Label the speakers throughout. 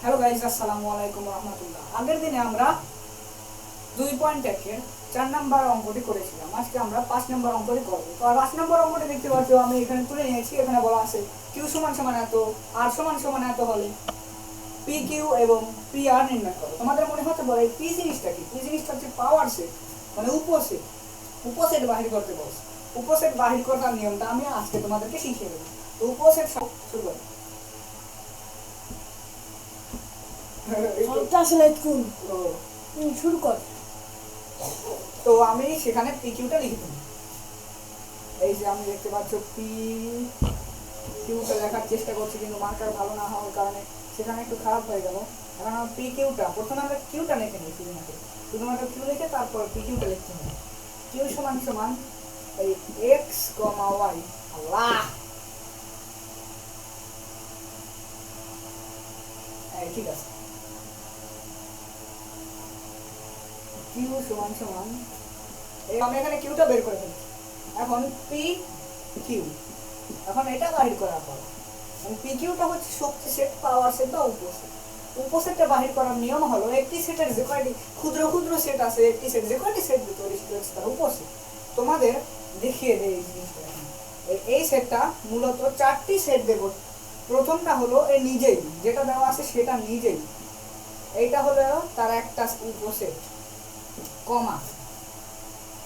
Speaker 1: Hello guys, আসসালামু আলাইকুম রহমতুল্লাহ। আগের দিনে আমরা 2.1 এর 4 নাম্বার অঙ্কটি করেছিলাম। আজকে আমরা 5 নাম্বার অঙ্কটি করব। তো 5 নাম্বার অঙ্কটি দেখতে পাচ্ছ আমি এখানে তুলে নিয়েছি। এখানে বলা আছে q সমান সমান এত, r সমান সমান এত হলে pq এবং pr নির্ণয় করো। তোমাদের মনে হতে পারে p জিনিসটা কি? p জিনিসটা হচ্ছে পাওয়ার সেট, মানে উপসেট। উপসেট বাহির করতে বলছে। উপসেট বাহির করার নিয়মটা আমি আজকে তোমাদেরকে শিখিয়ে দেব। তো উপসেট শুরু করি।
Speaker 2: শুরু কর।
Speaker 1: তো আমি সেখানে পিকিউটা লিখে দিই। এই যে আমি দেখতে পাচ্ছ পি কিউটা লেখার চেষ্টা করছি, কিন্তু মার্কার ভালো না হওয়ার কারণে সেখানে একটু খারাপ হয়ে গেল। এখন আমরা পি কিউটা প্রথমে আমরা কিউটা লিখে নিই। শুধুমাত্র কিউ লিখে তারপর পি কিউটা লিখতে হবে। কিউ সমান সমান এই এক্স কমা ওয়াই। আল্লাহ, ঠিক আছে। কিউ সমান সমান আমি এখানে কিউটা বের করে ফেলছি। এখন পি কিউ, এখন এটা বাহির করার পর পি কিউটা হচ্ছে শক্তি সেট, পাওয়ার সেট বা উপসেট। উপসেটটা বাহির করার নিয়ম হলো একটি সেটের যে কয়টি ক্ষুদ্র ক্ষুদ্র সেট আছে, একটি সেট যে কয়টি সেট তৈরি হচ্ছে তার উপসেট। তোমাদের দেখিয়ে দেয় এই জিনিসটা। এই সেটটা মূলত 4টি সেট দেব। প্রথমটা হলো এ নিজেই, যেটা দেওয়া আছে সেটা নিজেই, এইটা হলো তার একটা উপসেট, কমা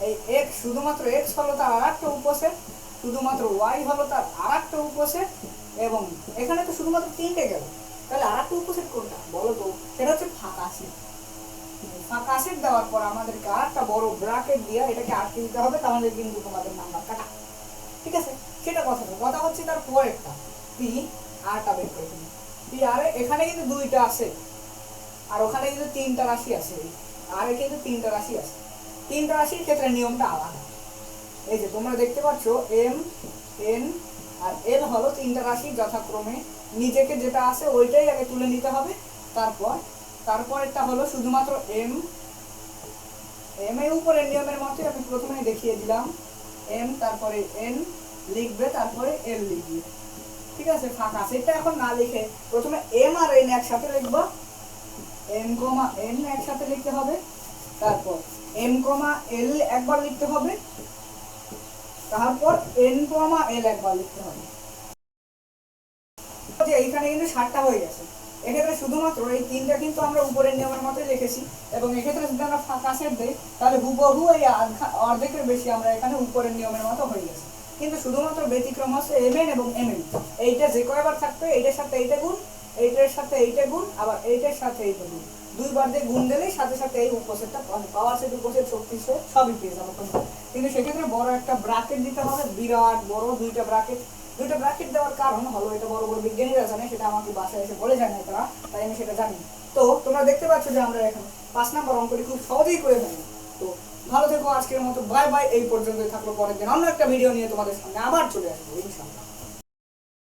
Speaker 1: এই x, শুধুমাত্র x হলো তার আরেকটা উপসেট, শুধুমাত্র y হলো তার আরেকটা উপসেট, এবং এখানে তো শুধুমাত্র 3টে গেল, তাহলে আরেকটা উপসেট কোনটা বলো তো? সেটা হচ্ছে ফাঁকা সেট। ফাঁকা সেট দেওয়ার পর আমাদেরকে আরেকটা বড় ব্র্যাকেট দিয়ে এটাকে আটকে দিতে হবে, তাহলে কিন্তু তোমাদের নাম্বার কাটা। ঠিক আছে, সেটা কথা হচ্ছে তার পরেরটা পি আরটা বের করে দিই। পি আর এখানে কিন্তু 2টা আছে, আর ওখানে কিন্তু 3টা রাশি আছে। আর কিন্তু 3টা রাশি আছে। 3টা রাশির ক্ষেত্রে নিয়মটা আলাদা। এই যে তোমরা দেখতে পাচ্ছ এম, এন আর এল হলো 3টা রাশি, যথাক্রমে নিজেকে যেটা আছে ওইটাই আগে তুলে নিতে হবে। তারপরেরটা হলো শুধুমাত্র এম। এম এর উপরের নিয়মের মতো আমি প্রথমেই দেখিয়ে দিলাম। এম, তারপরে এন লিখবে, তারপরে এল লিখবে। ঠিক আছে, ফাঁকা সেটা এখন না লিখে প্রথমে এম আর এন একসাথে লিখবো। এম কমা এন একসাথে লিখতে হবে, তারপর এম কমা এল একবার লিখতে হবে, তারপর এন কমা এল একবার লিখতে হবে। এইখানে কিন্তু 7টা হয়ে গেছে। এক্ষেত্রে শুধুমাত্র এই 3টা কিন্তু আমরা উপরের নিয়মের মতোই লিখেছি, এবং এক্ষেত্রে যদি আমরা ফাঁকা সেট দিই তাহলে হুবহু এই অর্ধেকের বেশি আমরা এখানে উপরের নিয়মের মতো হয়ে গেছে। কিন্তু শুধুমাত্র ব্যতিক্রম হচ্ছে এম এন এবং এম এন। এইটা যে কয়বার থাকবে এইটার সাথে এইটা গুণ, এইটার সাথে এইটা গুণ, আবার এইটার সাথে এইটা গুণ, 2বার দিয়ে গুণ দিলেই সাথে সাথে এই উপসেটটা পাওয়ার সেট, উপসেট, শক্তি সেট সবই পেয়ে যাবো। কিন্তু সেক্ষেত্রে বড় একটা ব্র্যাকেট দিতে হবে, বিরাট বড় 2টা ব্র্যাকেট। 2টা ব্র্যাকেট দেওয়ার কারণ হলো এটা বড় বড় বিজ্ঞানীরা জানে, সেটা আমাকে বাসায় এসে বলে যায় না তারা, তাই আমি সেটা জানি। তো তোমরা দেখতে পাচ্ছ যে আমরা এখানে 5 নাম্বার অঙ্কটি খুব সহজেই করে ফেলি। তো ভালো থেকো, আজকের মতো বাই বাই। এই পর্যন্তই থাকলো, পরের দিন অন্য একটা ভিডিও নিয়ে তোমাদের সামনে আবার চলে আসবো ইনশাআল্লাহ।